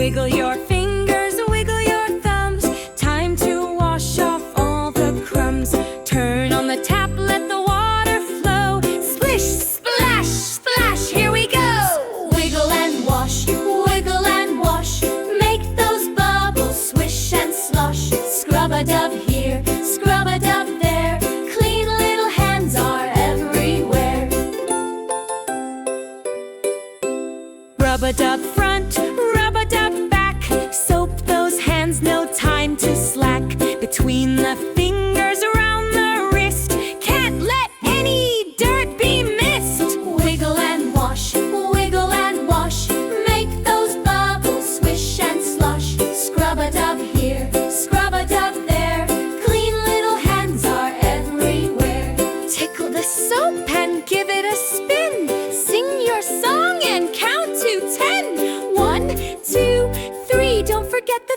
Wiggle your fingers, wiggle your thumbs. Time to wash off all the crumbs. Turn on the tap, let the water flow. Splish, splash, splash, here we go. Wiggle and wash, wiggle and wash. Make those bubbles swish and slosh. Scrub-a-dub here, scrub-a-dub there. Clean little hands are everywhere. Rub-a-dub front, rub-a-dub back. Soap those hands, no time to slack. Between the fingers, around the wrist. Can't let any dirt be missed. Wiggle and wash, wiggle and wash. Make those bubbles swish and slosh. Scrub-a-dub here, scrub-a-dub there. Clean little hands are everywhere. Tickle the soap and give it a spin. Sing your song and count to 10. 1, 2, 3. Don't forget the